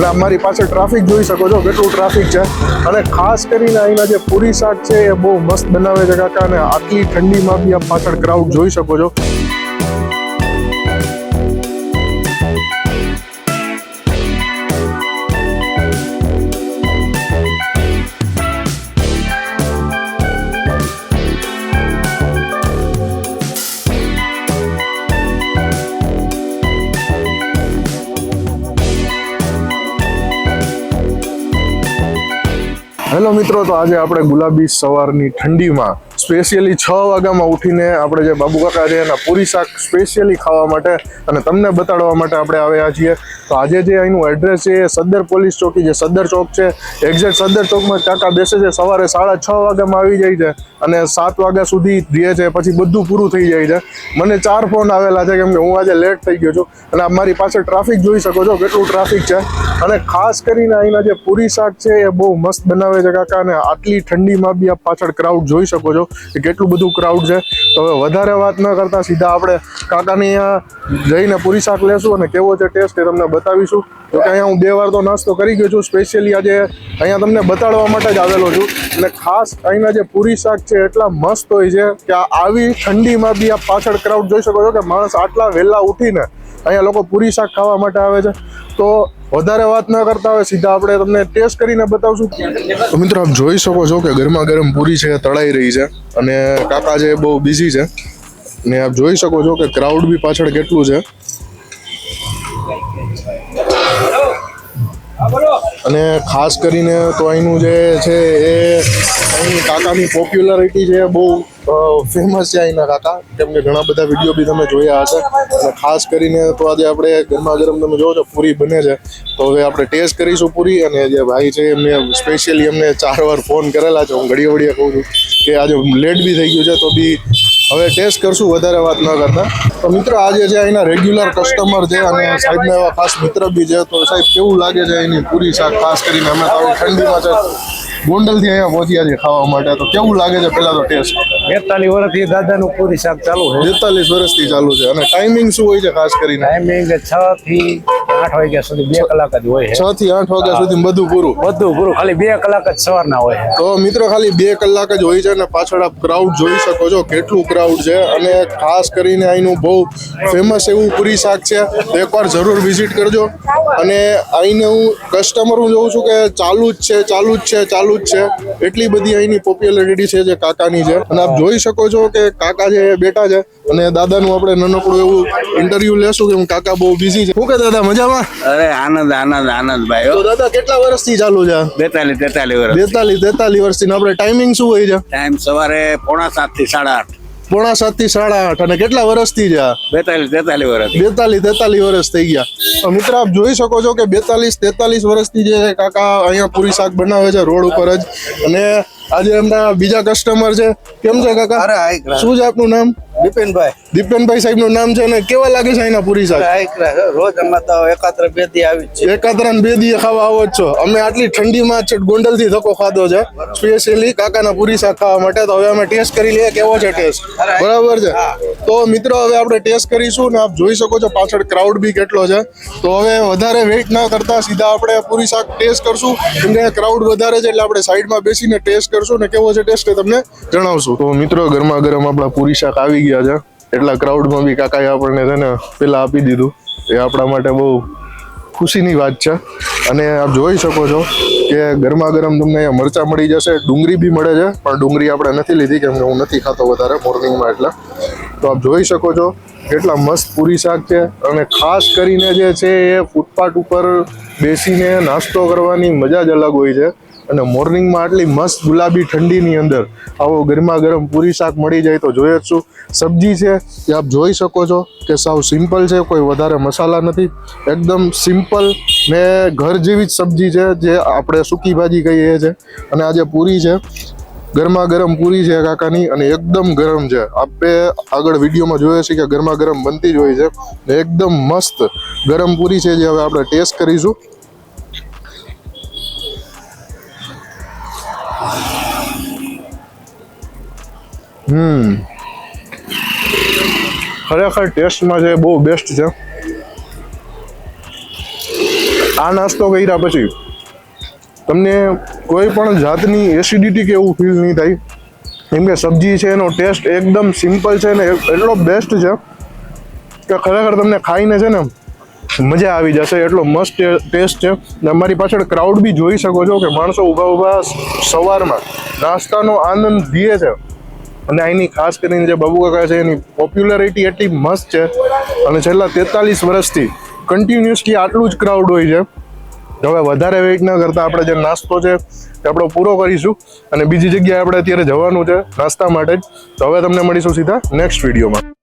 અને અમારી પાસે ટ્રાફિક જોઈ શકો છો કેટલું ટ્રાફિક છે અને ખાસ કરીને અહીંના જે પૂરી શાક છે એ બહુ મસ્ત બનાવે છે કાકા અને આટલી ઠંડીમાં બી આપ પાછળ ક્રાઉડ જોઈ શકો છો. હેલો મિત્રો, તો આજે આપણે ગુલાબી સવારની ઠંડીમાં સ્પેશિયલી 6 વાગ્યામાં ઉઠીને આપણે જે બાબુ કાકા છે એના પૂરી શાક સ્પેશિયલી ખાવા માટે અને તમને બતાડવા માટે આપણે આવ્યા છીએ. તો આજે જે અહીંનું એડ્રેસ છે એ સદ્દર પોલીસ ચોકી જે સદ્દર ચોક છે, એક્ઝેક્ટ સદ્દર ચોકમાં કાકા બેસે છે. સવારે 6:30 વાગ્યામાં આવી જાય છે અને 7 વાગ્યા સુધી રહે છે, પછી બધું પૂરું થઈ જાય છે. મને 4 ફોન આવેલા છે કેમ કે હું આજે લેટ થઈ ગયો છું અને મારી પાસે ટ્રાફિક જોઈ શકો છો કેટલું ટ્રાફિક છે. અને ખાસ કરીને અહીંના જે પૂરી શાક છે એ બહુ મસ્ત બનાવે છે કાકા અને આટલી ઠંડીમાં બી આપ પાછળ ક્રાઉડ જોઈ શકો છો કે કેટલું બધું ક્રાઉડ છે. તો હવે વધારે વાત ન કરતા સીધા આપણે કાકાની અહીંયા જઈને પૂરી શાક લેશું અને કેવો છે ટેસ્ટ એ તમને બતાવીશું. તો કે અહીંયા હું 2 વાર તો નાસ્તો કરી ગયો છું, સ્પેશિયલી આજે અહીંયા તમને બતાડવા માટે જ આવેલો છું. અને ખાસ અહીંના જે પૂરી શાક છે એટલા મસ્ત હોય છે કે આવી ઠંડીમાં બી આપ પાછળ ક્રાઉડ જોઈ શકો છો કે માણસ આટલા વહેલા ઉઠીને અહીંયા લોકો પૂરી શાક ખાવા માટે આવે છે. તો વધારે વાત ન કરતા હોય સીધા આપણે તમને ટેસ્ટ કરીને બતાવશું. તો મિત્રો આપ જોઈ શકો છો કે ગરમા ગરમ પૂરી છે તળાઈ રહી છે અને કાકા છે બહુ બિઝી છે ને આપ જોઈ શકો છો કે ક્રાઉડ બી પાછળ કેટલું છે. અને ખાસ કરીને તો અહીંનું જે છે એ અહીં કાકાની પોપ્યુલારિટી છે બહુ ફેમસ છે અહીંના કાકા, કેમ કે ઘણા બધા વિડીયો બી તમે જોયા હશે. અને ખાસ કરીને તો આજે આપણે ગરમા ગરમ તમે જોવો છો પૂરી બને છે, તો હવે આપણે ટેસ્ટ કરીશું પૂરી. અને જે ભાઈ છે એમને સ્પેશિયલી અમને 4 વાર ફોન કરેલા છે. હું ઘડીએ કહું છું કે આજે લેટ બી થઈ ગયું છે તો બી હવે ટેસ્ટ કરશું વધારે વાત ન કરતા. તો મિત્રો આજે છે અહીંના રેગ્યુલર કસ્ટમર છે અને સાહેબના એવા ખાસ મિત્ર બી છે. તો સાહેબ કેવું લાગે છે એની પૂરી શાક? ખાસ કરીને અમે તો ઠંડીમાં છે ગોંડલથી અહીંયા પહોંચ્યા છીએ ખાવા માટે, તો કેવું લાગે છે પહેલા તો ટેસ્ટ? 42 વર્ષથી દાદાનું પૂરી શાક ચાલુ છે. 42 વર્ષથી ચાલુ છે. અને ટાઈમિંગ શું હોય છે ખાસ કરીને? ટાઈમિંગ 6 થી 8 વાગ્યા સુધી 2 કલાક જ હોય છે. 6 થી 8 વાગ્યા સુધી બધું પૂરું? બધું પૂરું, ખાલી 2 કલાક જ સવારના હોય છે. તો મિત્રો ખાલી 2 કલાક જ હોય છે અને પાછળ આપ ક્રાઉડ જોઈ શકો છો કેટલું ક્રાઉડ છે. અને ખાસ કરીને અહીંનું બહુ ફેમસ એવું પૂરી શાક છે, તો એકવાર જરૂર વિઝિટ કરજો. અને અહીંને હું કસ્ટમર હું જોઉં છું કે ચાલુ જ છે એટલી બધી અહીંની પોપ્યુલારિટી છે જે કાકાની છે. અને આપ જોઈ શકો છો કે કાકા છે બેઠા છે અને દાદાનું આપણે નાનકડું એવું ઇન્ટરવ્યુ લેશું કે કાકા બહુ બિઝી છે. શું કે દાદા મજામાં? અરે આનંદ ભાઈ. તો દાદા કેટલા વર્ષથી ચાલુ છે? 42 વર્ષ. 43 વર્ષથી. આપણે ટાઈમિંગ શું હોય છે? ટાઈમ સવારે 7:45 થી 8:30. 7:45 થી 8:30. અને કેટલા વર્ષથી છે? 42 વર્ષ. 43 વર્ષ થઈ ગયા. તો મિત્ર આપ જોઈ શકો છો કે 43 વર્ષથી જે કાકા અહીંયા પૂરી શાક બનાવે છે રોડ ઉપર જ. અને આજે એમના બીજા કસ્ટમર છે. કેમ છે કાકા? શું છે આપનું નામ? દીપેનભાઈ સાહેબ નું નામ છે. ને કેવા લાગે છે અહીંના પૂરી શાક? રોજ અમે તો એકાત્ર 2 દી આવી છે. એકાત્ર 2 દી ખાવા આવો જ છો? અમે આટલી ઠંડીમાં છે ગોંડલ થી ધક્કો ખાધો છે સ્પેશિયલી કાકાના પૂરી શાક ખાવા માટે. તો હવે અમે ટેસ્ટ કરી લઈએ કેવો છે ટેસ્ટ. બરાબર છે. તો મિત્રો હવે આપણે ટેસ્ટ કરીશું ને આપ જોઈ શકો છો પાછળ ક્રાઉડ બી કેટલો છે. તો હવે વધારે વેઇટ ના કરતા સીધા આપણે પૂરી શાક ટેસ્ટ કરશું. કેમ કે ક્રાઉડ વધારે છે એટલે આપણે સાઈડમાં બેસીને ટેસ્ટ કરશું ને કેવો છે ટેસ્ટ એ તમને જણાવશું. તો મિત્રો ગરમા ગરમ આપણા પૂરી શાક આવી ગયા છે. એટલા ક્રાઉડમાં બી કાકાએ આપણને છે ને પેલા આપી દીધું, એ આપણા માટે બહુ ખુશીની વાત છે. અને આપ જોઈ શકો છો કે ગરમા ગરમ તમને અહીંયા મરચાં મળી જશે, ડુંગળી બી મળે છે, પણ ડુંગળી આપણે નથી લીધી કેમ કે હું નથી ખાતો વધારે મોર્નિંગમાં એટલે. તો આપ જોઈ શકો છો કેટલા મસ્ત પૂરી શાક છે. અને ખાસ કરીને જે છે એ ફૂટપાથ ઉપર બેસીને નાસ્તો કરવાની મજા જ અલગ હોય છે. અને મોર્નિંગમાં આટલી મસ્ત ગુલાબી ઠંડીની અંદર આવો ગરમા ગરમ પૂરી શાક મળી જાય તો જોઈએ જ શું. સબ્જી છે એ આપ જોઈ શકો છો કે સાવ સિમ્પલ છે, કોઈ વધારે મસાલા નથી, એકદમ સિમ્પલ ને ઘર જેવી જ સબ્જી છે જે આપણે સૂકી ભાજી કહીએ છીએ. અને આ જે પૂરી છે ગરમા ગરમ પૂરી છે કાકાની અને એકદમ ગરમ છે. આપણે આગળ વિડીયોમાં જોઈએ છીએ કે ગરમા ગરમ બનતી જ હોય છે. એકદમ મસ્ત ગરમ પૂરી છે જે હવે આપણે ટેસ્ટ કરીશું. ખરેખર ટેસ્ટમાં છે બહુ બેસ્ટ છે. આ નાસ્તો કર્યા પછી તમને કોઈ પણ જાતની એસિડિટી કે એવું ફીલ નહીં થાય. કેમ કે સબ્જી છે એનો ટેસ્ટ એકદમ સિમ્પલ છે ને એટલો બેસ્ટ છે કે ખરેખર તમને ખાઈને છે ને મજા આવી જશે. એટલો મસ્ત ટેસ્ટ છે. ને અમારી પાછળ ક્રાઉડ બી જોઈ શકો છો કે માણસો ઊભા ઊભા સવારમાં નાસ્તાનો આનંદ લે છે. અને અહીંની ખાસ કરીને જે બાબુ કાકા છે એની પોપ્યુલારિટી એટલી મસ્ત છે અને છેલ્લા 43 વર્ષથી કન્ટિન્યુઅસલી આટલું જ ક્રાઉડ હોય છે. હવે વધારે વેઇટ ન કરતા આપણે જે નાસ્તો છે એ આપણો પૂરો કરીશું અને બીજી જગ્યાએ આપણે અત્યારે જવાનું છે નાસ્તા માટે જ. તો હવે તમને મળીશું સીધા નેક્સ્ટ વિડીયોમાં.